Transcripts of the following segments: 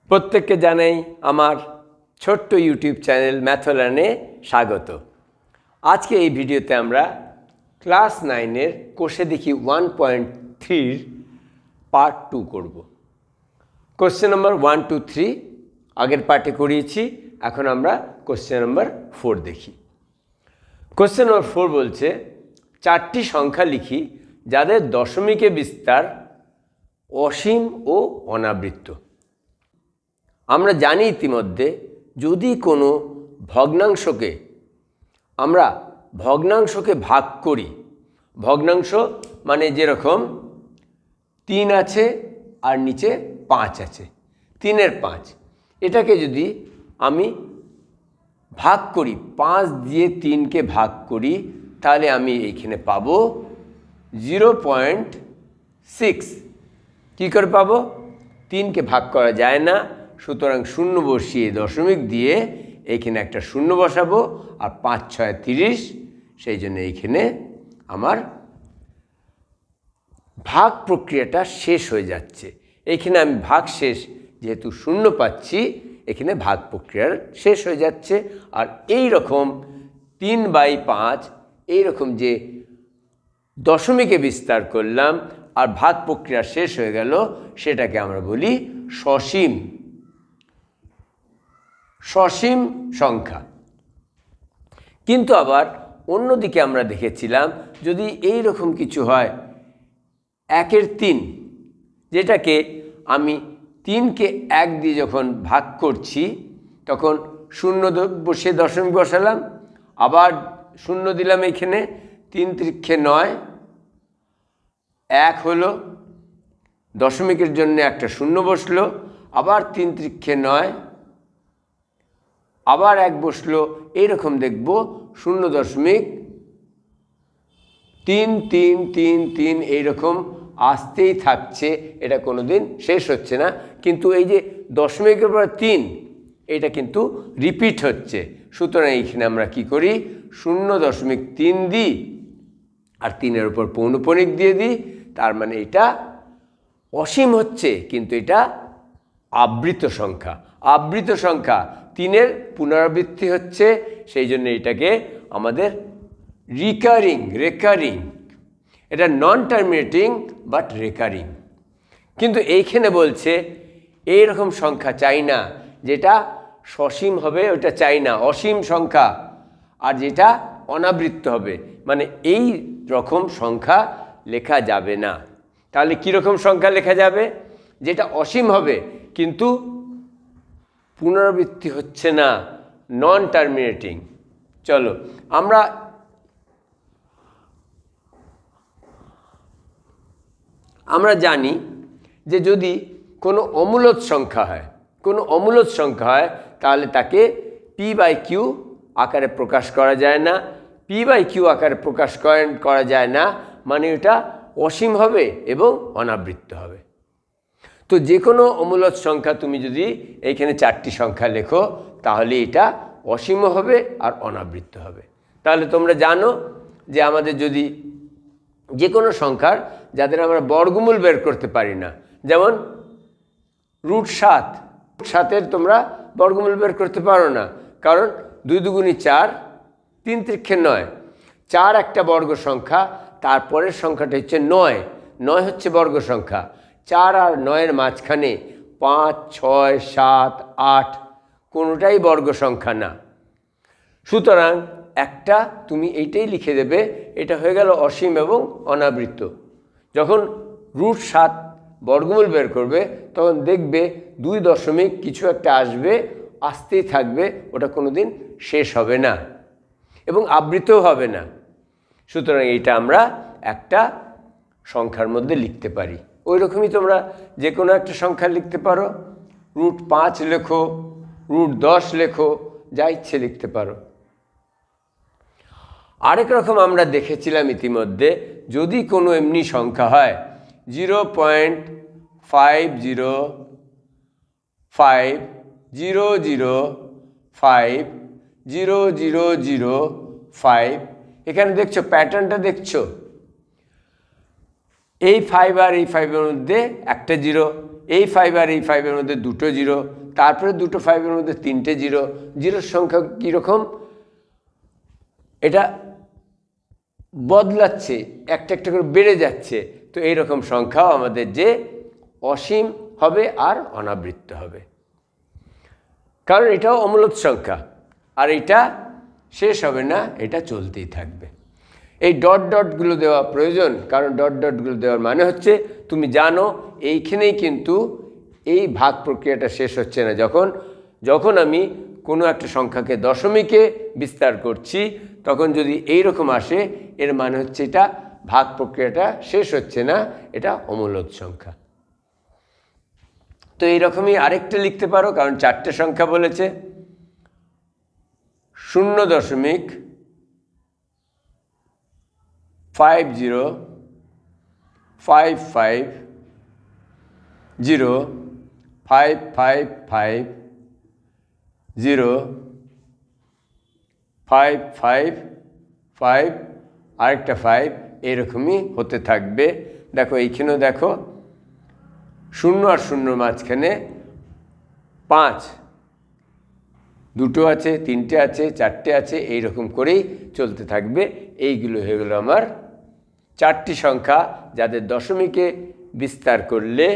প্রত্যেককে জানাই আমার ছোট্ট ইউটিউব চ্যানেল ম্যাথলার্নে স্বাগত। আজকে এই ভিডিওতে আমরা ক্লাস 9-এর কোষে দেখি 1.3 পার্ট 2 করব। কোশ্চেন নম্বর 1, 2, 3 আগের পার্টে করিয়েছি, এখন আমরা কোশ্চেন নম্বর 4 দেখি। কোশ্চেন নম্বর 4 বলছে 4টি সংখ্যা লিখি যাদের দশমিকে বিস্তার অসীম ও অনাবৃত্ত। আমরা জানি ইতিমধ্যে যদি কোনো ভগ্নাংশকে আমরা ভগ্নাংশকে ভাগ করি, ভগ্নাংশ মানে যেরকম 3 আছে আর নিচে 5 আছে, 3-এর 5, এটাকে যদি আমি ভাগ করি 5 দিয়ে 3কে ভাগ করি, তাহলে আমি এইখানে পাবো 0.6। কী করে পাবো? 3কে ভাগ করা যায় না, সুতরাং শূন্য বসিয়ে দশমিক দিয়ে এইখানে একটা শূন্য বসাবো, আর 5, 6, 30, সেই জন্য এইখানে আমার ভাগ প্রক্রিয়াটা শেষ হয়ে যাচ্ছে। এইখানে আমি ভাগ শেষ, যেহেতু শূন্য পাচ্ছি, এখানে ভাগ প্রক্রিয়ার শেষ হয়ে যাচ্ছে। আর এই রকম 3/5 এইরকম যে দশমিকে বিস্তার করলাম আর ভাগ প্রক্রিয়া শেষ হয়ে গেল, সেটাকে আমরা বলি সসীম সংখ্যা। কিন্তু আবার অন্যদিকে আমরা দেখেছিলাম যদি এই রকম কিছু হয় 1-এর 3, যেটাকে আমি 3কে 1 দিয়ে যখন ভাগ করছি তখন শূন্য বসে দশমিক বসালাম, আবার শূন্য দিলাম, এখানে 3 × 9, 1 হলো, দশমিকের জন্য একটা শূন্য বসলো, আবার 3 × 9, আবার 1 বসলো, এইরকম দেখব 0.33333 এইরকম আসতেই থাকছে, এটা কোনো দিন শেষ হচ্ছে না। কিন্তু এই যে দশমিকের পর 3, এটা কিন্তু রিপিট হচ্ছে, সুতরাং এইখানে আমরা কি করি 0.3 দিই আর 3-এর উপর পৌনঃপুনিক দিয়ে দিই, তার মানে এটা অসীম হচ্ছে, কিন্তু এটা আবৃত সংখ্যা। আবৃত সংখ্যা 3-এর পুনরাবৃত্তি হচ্ছে, সেই জন্য এটাকে আমাদের রেকারিং, এটা নন টার্মিনেটিং বাট রেকারিং। কিন্তু এইখানে বলছে এইরকম সংখ্যা চাই না, যেটা সসীম হবে ওটা চাই না, অসীম সংখ্যা, আর যেটা অনাবৃত্ত হবে, মানে এই রকম সংখ্যা লেখা যাবে না। তাহলে কীরকম সংখ্যা লেখা যাবে? যেটা অসীম হবে কিন্তু পুনরাবৃত্তি হচ্ছে না, নন টার্মিনেটিং। চলো আমরা জানি যে যদি কোনো অমূলদ সংখ্যা হয়, তাহলে তাকে p/q আকারে প্রকাশ করা যায় না। p/q আকারে প্রকাশ করা যায় না মানে এটা অসীম হবে এবং অনাবৃত্ত হবে। তো যে কোনো অমূলদ সংখ্যা তুমি যদি এইখানে 4টি সংখ্যা লেখো, তাহলে এটা অসীম হবে আর অনাবৃত্ত হবে। তাহলে তোমরা জানো যে আমাদের যদি যে কোনো সংখ্যার যাদের আমরা বর্গমূল বের করতে পারি না, যেমন √7 তোমরা বর্গমূল বের করতে পারো না, কারণ 2 × 2 = 4, 3 × 9, 4 একটা বর্গ সংখ্যা, তারপরের সংখ্যাটা হচ্ছে 9 হচ্ছে বর্গ সংখ্যা। 4 আর 9-এর মাঝখানে 5, 6, 7, 8 কোনোটাই বর্গ সংখ্যা না, সুতরাং একটা তুমি এইটাই লিখে দেবে, এটা হয়ে গেল অসীম এবং অনাবৃত্ত। যখন √7 বর্গমূল বের করবে তখন দেখবে 2 দশমিক কিছু একটা আসতেই থাকবে, ওটা কোনো দিন শেষ হবে না এবং আবৃতও হবে না। সুতরাং এইটা আমরা একটা সংখ্যার মধ্যে লিখতে পারি। ওই রকমই তোমরা যে কোনো একটা সংখ্যা লিখতে পারো, √5 লেখো, √10 লেখো, যা ইচ্ছে লিখতে পারো। আরেক রকম আমরা দেখেছিলাম ইতিমধ্যে, যদি কোনো এমনি সংখ্যা হয় 0.50500500005, এখানে দেখছো প্যাটার্নটা, দেখছো এই 5 আর এই 5-এর মধ্যে একটা 0, এই 5 আর এই 5-এর মধ্যে দুটো জিরো, তারপরে দুটো 5-এর মধ্যে তিনটে জিরো। জিরোর সংখ্যা কীরকম, এটা বদলাচ্ছে, একটা একটা করে বেড়ে যাচ্ছে। তো এইরকম সংখ্যাও আমাদের যে অসীম হবে আর অনাবৃত্ত হবে, কারণ এটাও অমূলদ সংখ্যা আর এটা শেষ হবে না, এটা চলতেই থাকবে। এই ডট ডটগুলো দেওয়া প্রয়োজন, কারণ ডট ডটগুলো দেওয়ার মানে হচ্ছে তুমি জানো এইখানেই কিন্তু এই ভাগ প্রক্রিয়াটা শেষ হচ্ছে না। যখন আমি কোনো একটা সংখ্যাকে দশমিকে বিস্তার করছি, তখন যদি এই রকম আসে, এর মানে হচ্ছে এটা ভাগ প্রক্রিয়াটা শেষ হচ্ছে না, এটা অমূলদ সংখ্যা। তো এইরকমই আরেকটা লিখতে পারো, কারণ চারটে সংখ্যা বলেছে। 0.505005550555 আরেকটা 5, এরকমই হতে থাকবে। দেখো এইখানেও দেখো 0 আর 0 মাঝখানে 5, দুটো আছে, তিনটে আছে, চারটে আছে, এইরকম করেই চলতে থাকবে। এইগুলো হয়ে গেল আমার চারটি সংখ্যা, যাদের দশমিকে বিস্তার করলে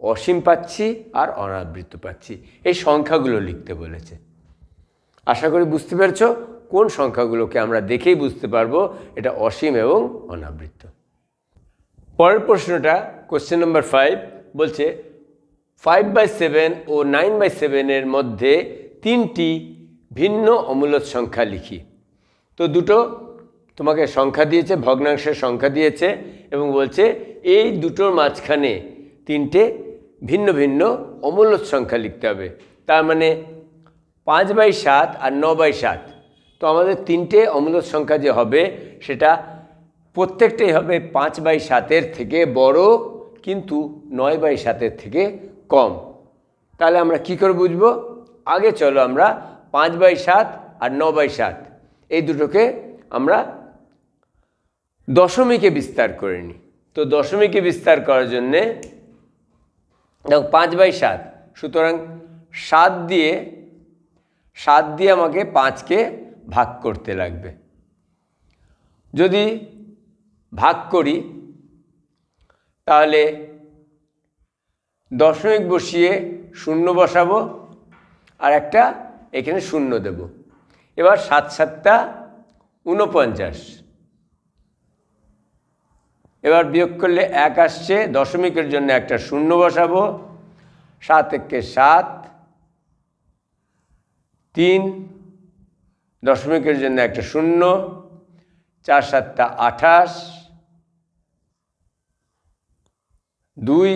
অসীম পাচ্ছি আর অনাবৃত্ত পাচ্ছি। এই সংখ্যাগুলো লিখতে বলেছে। আশা করি বুঝতে পেরেছ কোন সংখ্যাগুলোকে আমরা দেখেই বুঝতে পারবো এটা অসীম এবং অনাবৃত্ত। পরের প্রশ্নটা, কোশ্চেন নাম্বার 5 বলছে 5/7 ও 9/7-এর মধ্যে তিনটি ভিন্ন অমূলদ সংখ্যা লিখি। তো দুটো তোমাকে সংখ্যা দিয়েছে, ভগ্নাংশের সংখ্যা দিয়েছে, এবং বলছে এই দুটোর মাঝখানে তিনটে ভিন্ন ভিন্ন অমূলদ সংখ্যা লিখতে হবে। তার মানে 5/7 আর 9/7। তো আমাদের তিনটে অমূলদ সংখ্যা যে হবে সেটা প্রত্যেকটাই হবে 5/7-এর থেকে বড়, কিন্তু 9/7-এর থেকে কম। তাহলে আমরা কি করে বুঝবো? আগে চলো আমরা 5/7 আর 9/7 এই দুটোকে আমরা দশমিকে বিস্তার করে নিই। তো দশমিকে বিস্তার করার জন্যে দেখো 5/7, সুতরাং 7 দিয়ে আমাকে 5কে ভাগ করতে লাগবে। যদি ভাগ করি তাহলে দশমিক বসিয়ে 0 বসাবো আর একটা এখানে 0 দেব। এবার 7 7 49। এবার বিয়োগ করলে 1 আসছে, দশমিকের জন্য একটা 0 বসাবো। 7 1 7, 3, দশমিকের জন্য একটা 0, 4 7 28, 2,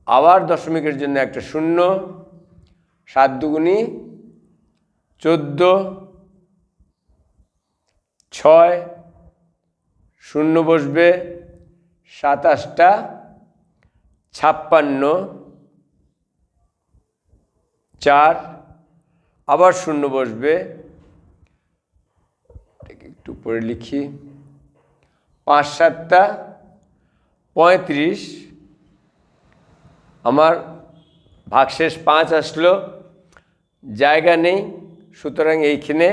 আবার দশমিকের জন্য একটা 0, 7 2 14, 6, 0 বসবে, 7 8 56, 4, আবার 0 বসবে, একটু পরে লিখি, 5 7 35। আমার ভাগশেষ 5 আসলো, জায়গা নেই, সুতরাং এইখানে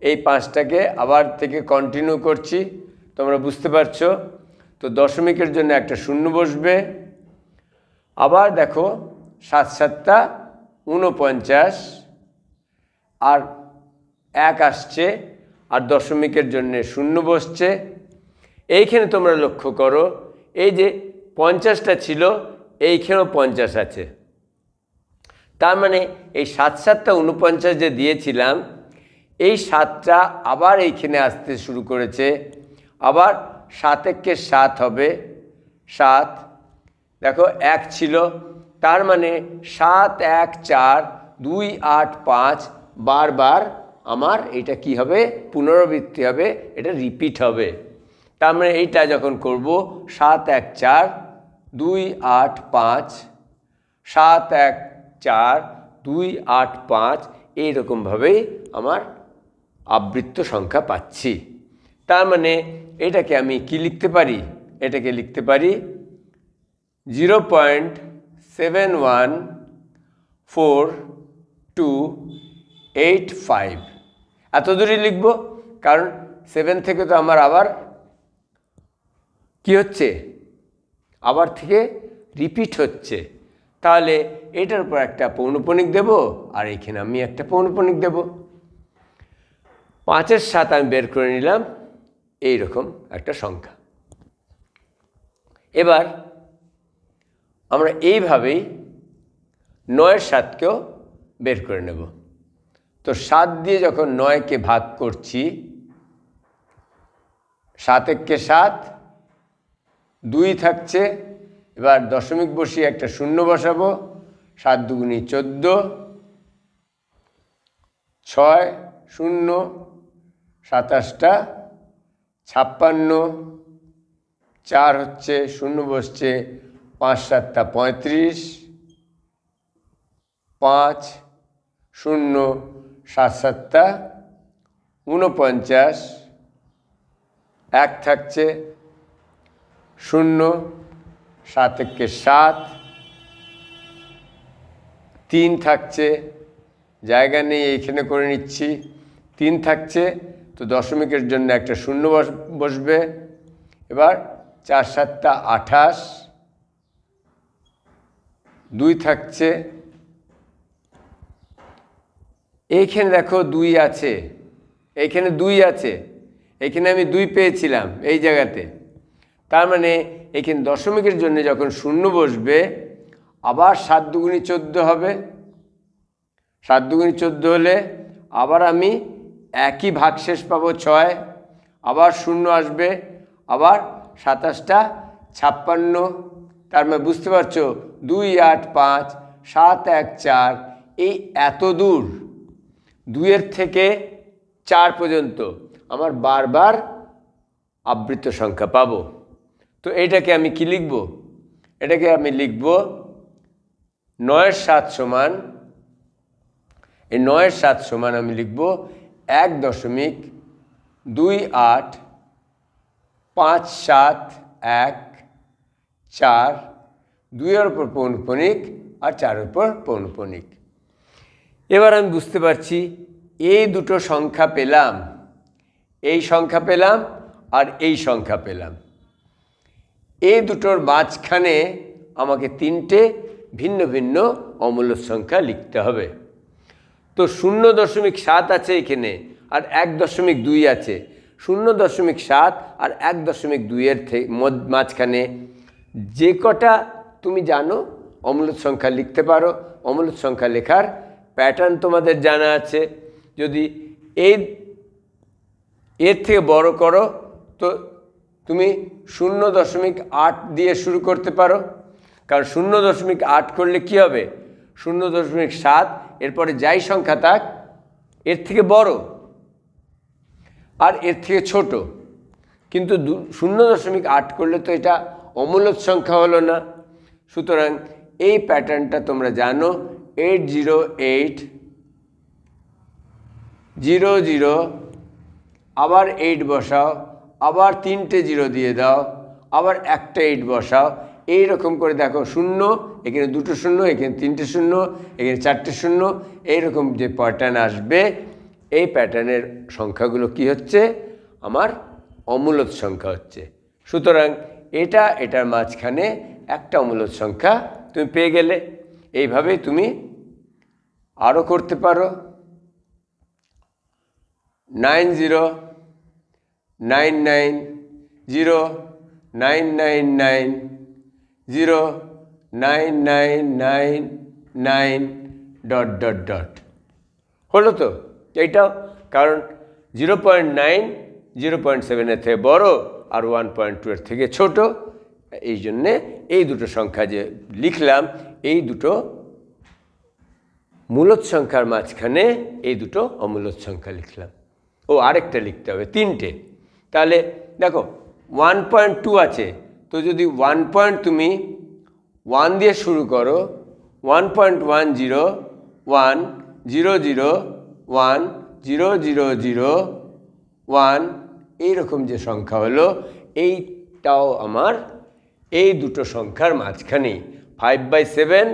এই 5টাকে আবার থেকে কন্টিনিউ করছি, তোমরা বুঝতে পারছো। তো দশমিকের জন্য একটা 0 বসবে। আবার দেখো 7 7 49 আর 1 আসছে, আর দশমিকের জন্য 0 বসছে। এইখানে তোমরা লক্ষ্য করো, এই যে 50টা ছিল, এইখানেও 50 আছে। তার মানে এই 7 7 49 যে দিয়েছিলাম, এই 7টা আবার এইখানে আসতে শুরু করেছে। আবার 7 1 7 হবে, 7, দেখো 1 ছিল, তার মানে 7 1 4 2 8 5 বারবার আমার এটা কি হবে, পুনরাবৃত্তি হবে, এটা রিপিট হবে। তার মানে এইটা যখন করব 7 1 4 2 8 5, 7 1 4 2 8 5, এইরকমভাবেই আমার আবৃত্ত সংখ্যা পাচ্ছি। তার মানে এটাকে আমি কি লিখতে পারি? এটাকে লিখতে পারি 0.7 71428 এত দূরই লিখব, কারণ 7 থেকে তো আমার আবার কি হচ্ছে, আবার থেকে রিপিট হচ্ছে। তাহলে এটার উপর একটা পৌনঃপুনিক দেব, আর এখানে আমি একটা পৌনঃপুনিক দেব। 5-এর 7 আমি বের করে নিলাম, এইরকম একটা সংখ্যা। এবার আমরা এইভাবেই 9-এর 7কেও বের করে নেব। তো 7 দিয়ে যখন 9কে ভাগ করছি, 7 একে 7, 2 থাকছে। এবার দশমিক বসিয়ে একটা শূন্য বসাবো। 7 দুগুণী 14, 6 0 27টা 56, 4 হচ্ছে, শূন্য বসছে, 5 7টা 35, 5 0 7 7টা 49, 1 থাকছে, 0 7 একে 7, 3 থাকছে, জায়গা নেই এইখানে করে নিচ্ছি, 3 থাকছে, তো দশমিকের জন্য একটা শূন্য বসবে। এবার 4 7টা 28, 2 থাকছে, এইখানে দেখো 2 আছে, এইখানে 2 আছে, এখানে আমি 2 পেয়েছিলাম এই জায়গাতে। তার মানে এখানে দশমিকের জন্য যখন শূন্য বসবে, আবার 7 দুগুণী 14 হবে। 7 দুগুণী 14 হলে আবার আমি একই ভাগশেষ পাবো 6, আবার শূন্য আসবে, আবার 27টা 56। তার মানে বুঝতে পারছো 2 8 5 7 1 4, এই এত দূর 2-এর থেকে 4 পর্যন্ত আমার বারবার আবৃত সংখ্যা পাবো। তো এটাকে আমি কি লিখব? এটাকে আমি লিখব 9-এর 7 সমান, এই 9-এর 7 সমান আমি লিখব 1.285714, 2-এর উপর পৌনঃপুনিক আর 4-এর উপর পৌনঃপুনিক। এবার আমি বুঝতে পারছি এই দুটো সংখ্যা পেলাম, এই সংখ্যা পেলাম আর এই সংখ্যা পেলাম। এই দুটোর মাঝখানে আমাকে 3টে ভিন্ন ভিন্ন অমূলদ সংখ্যা লিখতে হবে। তো 0.7 আছে এখানে, আর 1.2 আছে। 0.7 আর 1.2-এর মাঝখানে যে কটা তুমি জানো অমূলদ সংখ্যা লিখতে পারো। অমূলদ সংখ্যা লেখার প্যাটার্ন তোমাদের জানা আছে। যদি এর থেকে বড় করো তো তুমি 0.8 দিয়ে শুরু করতে পারো, কারণ 0.8 করলে কি হবে, 0.7 এরপরে যাই সংখ্যা থাক এর থেকে বড় আর এর থেকে ছোট, কিন্তু 0.8 করলে তো এটা অমূলদ সংখ্যা হলো না। সুতরাং এই প্যাটার্নটা তোমরা জানো। 80800, আবার 8 বসাও, আবার 3টে 0 দিয়ে দাও, আবার একটা 8 বসাও। এই রকম করে দেখো 0, এখানে 2টো 0, এখানে 3টে 0, এখানে 4টে 0, এইরকম যে প্যাটার্ন আসবে, এই প্যাটার্নের সংখ্যাগুলো কি হচ্ছে, আমার অমূলদ সংখ্যা হচ্ছে। সুতরাং এটার মাঝখানে একটা অমূলদ সংখ্যা তুমি পেয়ে গেলে। এইভাবেই তুমি আরও করতে পারো। 90990999909999 হলো তো এইটাও, কারণ 0.9 0.7-এর থেকে বড় আর 1.2-এর থেকে ছোট। এই জন্যে এই দুটো সংখ্যা যে লিখলাম, এই দুটো মূলদ সংখ্যার মাঝখানে এই দুটো অমূলদ সংখ্যা লিখলাম। ও আরেকটা লিখতে হবে, 3টে। তাহলে দেখো 1.2 আছে, তো যদি 1 তুমি 1 দিয়ে শুরু করো, 1.1010010001 এইরকম যে সংখ্যা হলো, এইটাও আমার এই দুটো সংখ্যার মাঝখানেই 5/7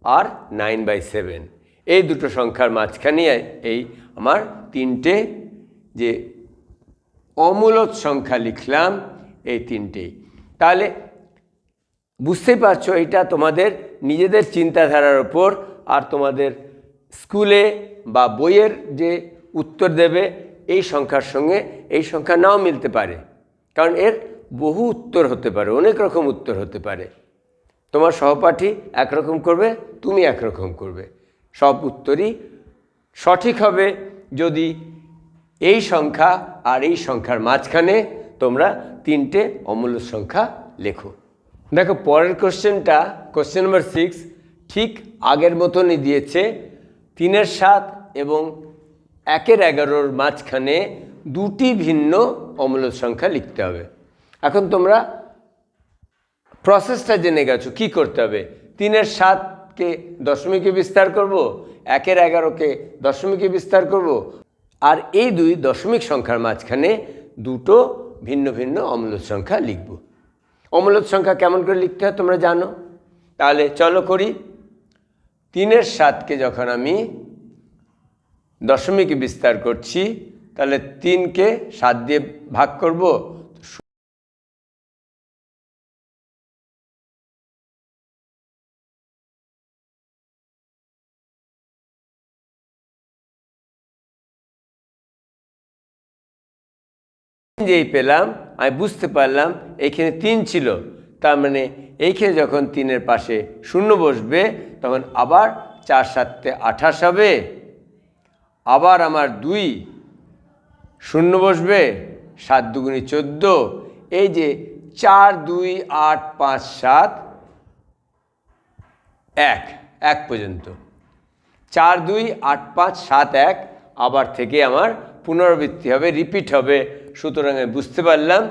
আর 9/7। এই দুটো সংখ্যার মাঝখানে এই আমার তিনটে যে অমূলদ সংখ্যা লিখলাম, এই তিনটেই। তাহলে বুঝতেই পারছো এটা তোমাদের নিজেদের চিন্তাধারার ওপর, আর তোমাদের স্কুলে বা বইয়ের যে উত্তর দেবে এই সংখ্যার সঙ্গে এই সংখ্যা নাও মিলতে পারে, কারণ এর বহু উত্তর হতে পারে, অনেক রকম উত্তর হতে পারে। তোমার সহপাঠী একরকম করবে, তুমি একরকম করবে, সব উত্তরই সঠিক হবে যদি এই সংখ্যা আর এই সংখ্যার মাঝখানে তোমরা তিনটে অমূলদ সংখ্যা লেখো। দেখো পরের কোশ্চেনটা, কোশ্চেন নম্বর 6, ঠিক আগের মতনই দিয়েছে। 3-এর 7 এবং 1-এর 11-র মাঝখানে দুটি ভিন্ন অমূলদ সংখ্যা লিখতে হবে। এখন তোমরা প্রসেসটা জেনে গেছো কী করতে হবে। 3-এর 7কে দশমিকে বিস্তার করব, 1-এর 11কে দশমিকে বিস্তার করব, আর এই দুই দশমিক সংখ্যার মাঝখানে দুটো ভিন্ন ভিন্ন অমূলদ সংখ্যা লিখব। অমূলদ সংখ্যা কেমন করে লিখতে হয় তোমরা জানো, তাহলে চলো করি। 3-এর 7কে যখন আমি দশমিকে বিস্তার করছি, তাহলে 3কে 7 দিয়ে ভাগ করব, যেই পেলাম আমি বুঝতে পারলাম এইখানে 3 ছিল, তার মানে এইখানে যখন 3-এর পাশে শূন্য বসবে তখন আবার 4-7 28 হবে, আবার আমার 2 শূন্য বসবে, 7 দুগুণী 14, এই যে 4 2 8 5 7 1 পর্যন্ত, 4 2 8 5 7 1 আবার থেকে আমার পুনরাবৃত্তি হবে, রিপিট হবে। সুতরাং আমি বুঝতে পারলাম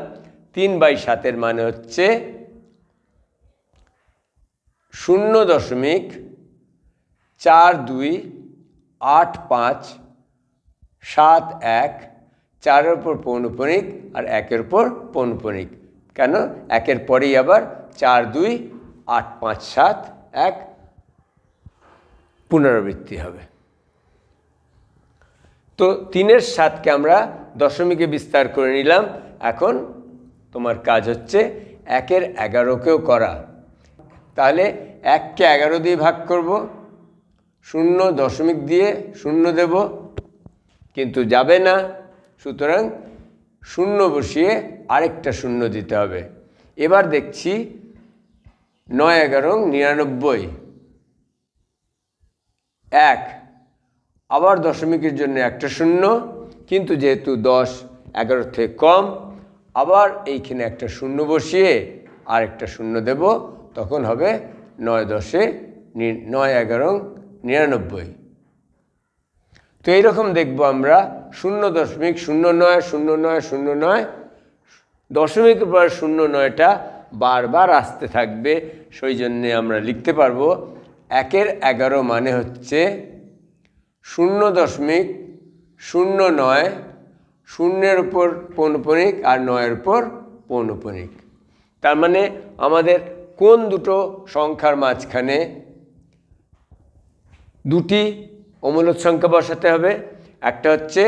3/7 মানে হচ্ছে 0.428571, 4-এর উপর পৌনঃপুনিক আর 1-এর উপর পৌনঃপুনিক। কেন? 1-এর পরেই আবার 4 2 8 5 7 1 পুনরাবৃত্তি হবে। তো 3-এর 7কে আমরা দশমিকে বিস্তার করে নিলাম। এখন তোমার কাজ হচ্ছে 1-এর 11কেও করা। তাহলে 1কে 11 দিয়ে ভাগ করব, 0 দশমিক দিয়ে 0 দেব, কিন্তু যাবে না, সুতরাং 0 বসিয়ে আরেকটা 0 দিতে হবে। এবার দেখছি 9 11 99 1, আবার দশমিকের জন্য একটা 0, কিন্তু যেহেতু 10 11 থেকে কম, আবার এইখানে একটা 0 বসিয়ে আরেকটা 0 দেব, তখন হবে 9 11 99। তো এইরকম দেখব আমরা 0.090909, দশমিকের পর 09টা বারবার আসতে থাকবে, সেই জন্যে আমরা লিখতে পারবো 1-এর 11 মানে হচ্ছে 0.09, 0-এর উপর পৌনঃপুনিক আর 9-এর উপর পৌনঃপুনিক। তার মানে আমাদের কোন দুটো সংখ্যার মাঝখানে দুটি অমূলদ সংখ্যা বসাতে হবে? একটা হচ্ছে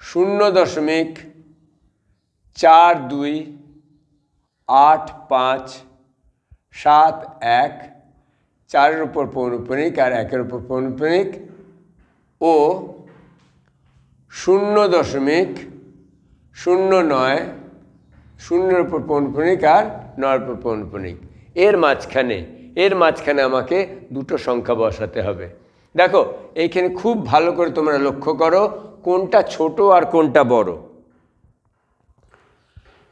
0.428571, 4-এর উপর পৌনঃপুনিক আর 1-এর উপর পৌনঃপুনিক, ও 0.09, 0-এর উপর পৌনঃপুনিক আর 9-এর উপর পৌনঃপুনিক। এর মাঝখানে আমাকে দুটো সংখ্যা বসাতে হবে। দেখো এইখানে খুব ভালো করে তোমরা লক্ষ্য করো কোনটা ছোট আর কোনটা বড়।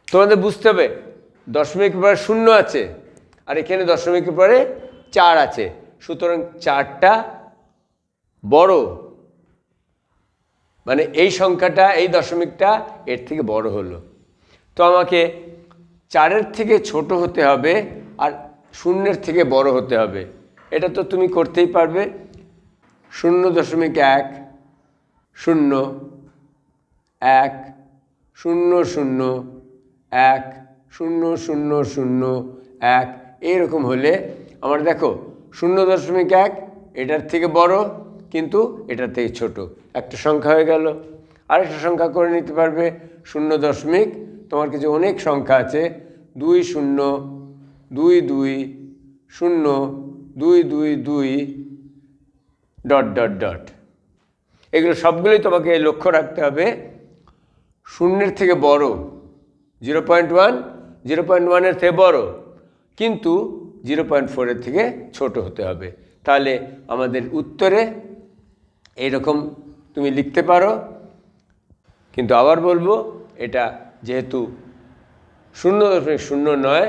তোমাদের বুঝতে হবে দশমিকের পরে 0 আছে আর এখানে দশমিকের পরে 4 আছে, সুতরাং 4টা বড়, মানে এই সংখ্যাটা, এই দশমিকটা এর থেকে বড় হলো। তো আমাকে 4-এর থেকে ছোট হতে হবে আর 0-এর থেকে বড় হতে হবে। এটা তো তুমি করতেই পারবে। 0.1 0 1 0 0 1 0 0 0 1, এইরকম হলে আমার দেখো 0.1 এটার থেকে বড় কিন্তু এটার থেকে ছোট, একটা সংখ্যা হয়ে গেল। আরেকটা সংখ্যা করে নিতে পারবে 0. তোমার কাছে অনেক সংখ্যা আছে, 2 0 2 2 0 2 2 2 ডট ডট ডট। এগুলো সবগুলোই তোমাকে লক্ষ্য রাখতে হবে শূন্যের থেকে বড়, 0.1 0.1-এর থেকে বড় কিন্তু 0.4-এর থেকে ছোট হতে হবে। তাহলে আমাদের উত্তরে এইরকম তুমি লিখতে পারো। কিন্তু আবার বলবো, এটা যেহেতু 0.09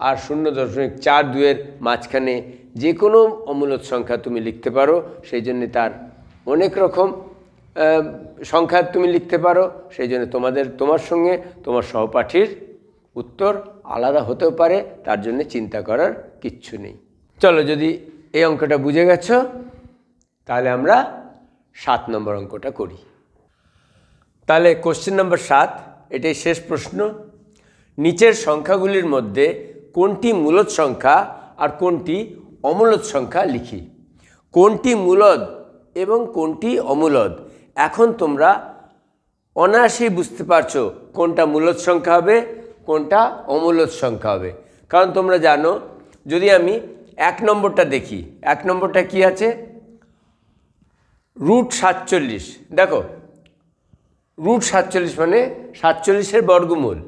আর 0.42-এর মাঝখানে যে কোনো অমূলদ সংখ্যা তুমি লিখতে পারো, সেই জন্য তার অনেক রকম সংখ্যা তুমি লিখতে পারো। সেই জন্য তোমার সঙ্গে তোমার সহপাঠীর উত্তর আলাদা হতেও পারে, তার জন্য চিন্তা করার কিচ্ছু নেই। চলো, যদি এই অঙ্কটা বুঝে গেছো তাহলে আমরা 7 নম্বর অঙ্কটা করি। তাহলে কোশ্চেন নম্বর 7, এটাই শেষ প্রশ্ন। নিচের সংখ্যাগুলির মধ্যে কোনটি মূলদ সংখ্যা আর কোনটি অমূলদ সংখ্যা লিখি। কোনটি মূলদ এবং কোনটি অমূলদ এখন তোমরা অনায়াসেই বুঝতে পারছো কোনটা মূলদ সংখ্যা হবে কোনটা অমূলদ সংখ্যা হবে। কারণ তোমরা জানো, যদি আমি 1 নম্বরটা দেখি, 1 নম্বরটা কি আছে, √47। দেখো, √47 মানে 47-এর বর্গমূল।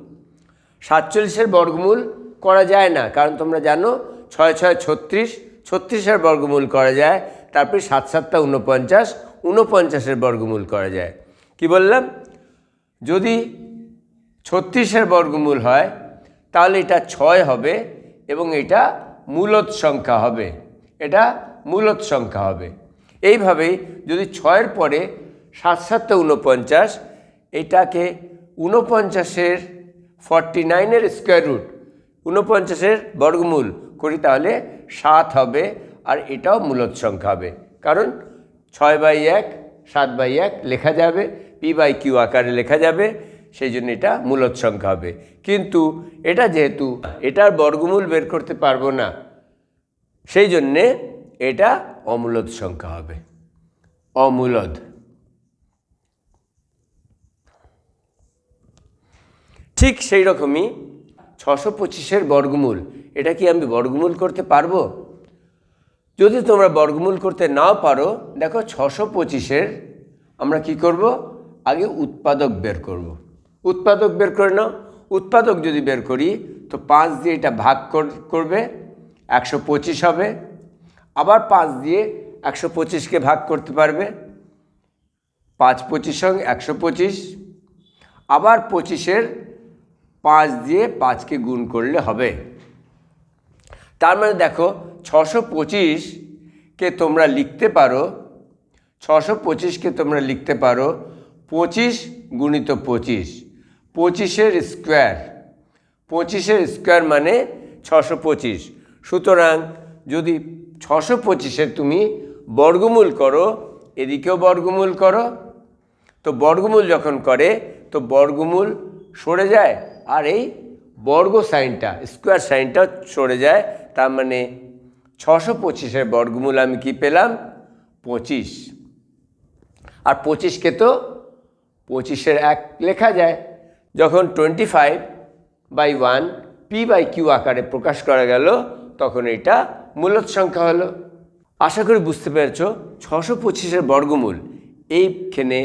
47-এর বর্গমূল করা যায় না, কারণ তোমরা জানো 6 6 36, 36-এর বর্গমূল করা যায়, তারপরে 7 7 49, 49-এর বর্গমূল করা যায়। কি বললাম, যদি 36-এর বর্গমূল হয় তাহলে এটা 6 হবে এবং এটা মূলদ সংখ্যা হবে, এটা মূলদ সংখ্যা হবে। এইভাবেই যদি 6-এর পরে 7 7 49, এটাকে 49-এর 49-এর স্কোয়ার রুট, 49-এর বর্গমূল করি তাহলে 7 হবে, আর এটাও মূলদ সংখ্যা হবে। কারণ 6/1 7/1 লেখা যাবে, p/q আকারে লেখা যাবে, সেই জন্য এটা মূলদ সংখ্যা হবে। কিন্তু এটা যেহেতু এটার বর্গমূল বের করতে পারবো না, সেই জন্যে এটা অমূলদ সংখ্যা হবে, অমূলদ। ঠিক সেই রকমই 625-এর বর্গমূল, এটা কি আমি বর্গমূল করতে পারবো? যদি তোমরা বর্গমূল করতে নাও পারো, দেখো 625-এর আমরা কি করব, আগে উৎপাদক বের করব। উৎপাদক বের করে নাও। উৎপাদক যদি বের করি তো 5 দিয়ে এটা ভাগ করবে, 125 হবে। আবার 5 দিয়ে 125-কে ভাগ করতে পারবে, 5 25 সঙ্গে 125। আবার 25-এর 5 দিয়ে 5-কে গুণ করলে হবে। তার মানে দেখো 625-কে তোমরা লিখতে পারো, 625-কে তোমরা লিখতে পারো 25 গুণিত 25, 25-এর স্কোয়ার, 25-এর স্কোয়ার মানে 625। সুতরাং যদি 625-এর তুমি বর্গমূল করো, এদিকেও বর্গমূল করো, তো বর্গমূল যখন করে তো বর্গমূল সরে যায়, আর এই বর্গ সাইনটা, স্কোয়ার সাইনটা সরে যায়। তার মানে 625-এর বর্গমূল আমি কি পেলাম, 25। আর 25-কে তো 25-এর 1 লেখা যায়। যখন 25/1 p/q আকারে প্রকাশ করা গেল, তখন এটা মূলদ সংখ্যা হলো। আশা করি বুঝতে পেরেছ 625-এর বর্গমূল এইখানে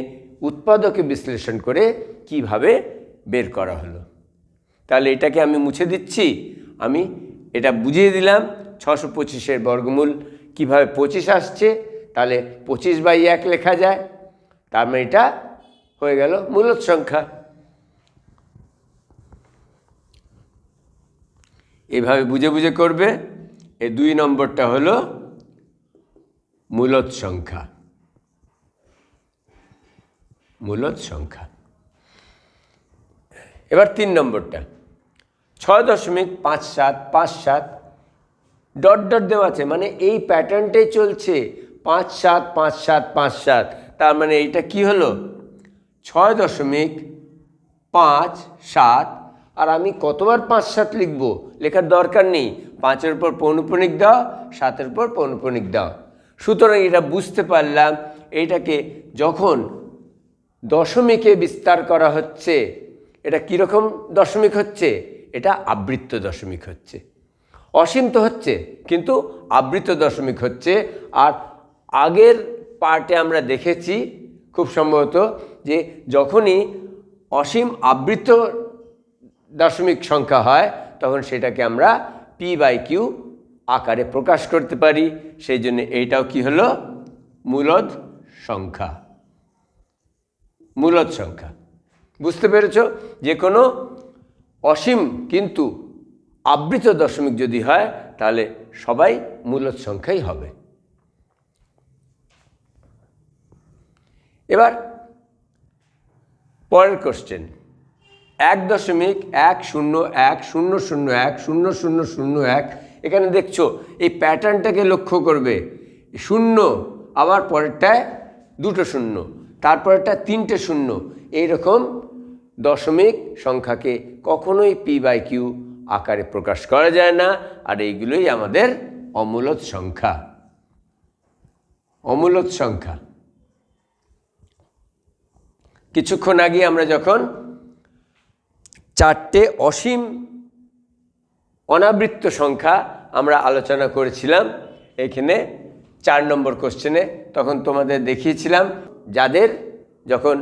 উৎপাদকে বিশ্লেষণ করে কিভাবে বের করা হলো। তাহলে এটাকে আমি মুছে দিচ্ছি, আমি এটা বুঝিয়ে দিলাম 625-এর বর্গমূল কিভাবে 25 আসছে। তাহলে 25/1 লেখা যায়, তার মানে এটা হয়ে গেল মূলদ সংখ্যা। এভাবে বুঝে বুঝে করবে। এই 2 নম্বরটা হলো মূলদ সংখ্যা, মূলদ সংখ্যা। এবার 3 নম্বরটা 6.5757 ডট ডট দেওয়া আছে, মানে এই প্যাটার্নটাই চলছে 5 7 5 7 5 7। তার মানে এইটা কি হলো 6.57, আর আমি কতবার 5 7 লিখব, লেখার দরকার নেই। 5-এর উপর পৌনঃপুনিক দাও, 7-এর উপর পৌনঃপুনিক দাও। সুতরাং এটা বুঝতে পারলাম এইটাকে যখন দশমিকে বিস্তার করা হচ্ছে, এটা কীরকম দশমিক হচ্ছে? এটা আবৃত্ত দশমিক হচ্ছে। অসীম তো হচ্ছে, কিন্তু আবৃত্ত দশমিক হচ্ছে। আর আগের পার্টে আমরা দেখেছি খুব সম্ভবত যে যখনই অসীম আবৃত্ত দশমিক সংখ্যা হয় তখন সেটাকে আমরা p/q আকারে প্রকাশ করতে পারি। সেই জন্য এইটাও কি হলো? মূলদ সংখ্যা। মূলদ সংখ্যা বুঝতে পেরেছ? যে কোনো অসীম কিন্তু আবৃত দশমিক যদি হয় তাহলে সবাই মূলদ সংখ্যাই হবে। এবার পরের কোশ্চেন, 1.10100100001। এখানে দেখছো এই প্যাটার্নটাকে লক্ষ্য করবে, 0 আবার পরেরটায় 2টো 0, তারপরেরটা 3টে 0। এইরকম দশমিক সংখ্যাকে কখনোই p/q আকারে প্রকাশ করা যায় না। আর এইগুলোই আমাদের অমূলদ সংখ্যা। অমূলদ সংখ্যা। কিছুক্ষণ আগে আমরা যখন 4টে অসীম অনাবৃত্ত সংখ্যা আমরা আলোচনা করেছিলাম এখানে 4 নম্বর কোশ্চেনে, তখন তোমাদের দেখিয়েছিলাম যাদের যখন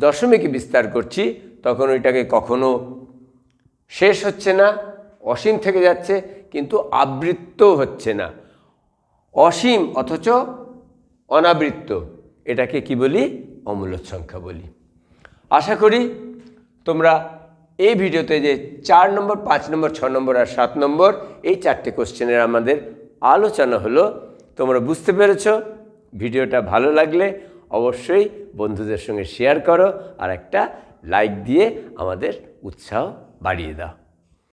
দশমিকে বিস্তার করছি তখন ওইটাকে কখনো শেষ হচ্ছে না, অসীম থেকে যাচ্ছে, কিন্তু আবৃত্ত হচ্ছে না। অসীম অথচ অনাবৃত্ত, এটাকে কি বলি? অমূলদ সংখ্যা বলি। আশা করি তোমরা এই ভিডিওতে যে 4 নম্বর, 5 নম্বর, 6 নম্বর আর 7 নম্বর এই 4টে কোশ্চেনের আমাদের আলোচনা হলো, তোমরা বুঝতে পেরেছ। ভিডিওটা ভালো লাগলে অবশ্যই বন্ধুদের সঙ্গে শেয়ার করো আর একটা লাইক দিয়ে আমাদের উৎসাহ বাড়িয়ে দাও।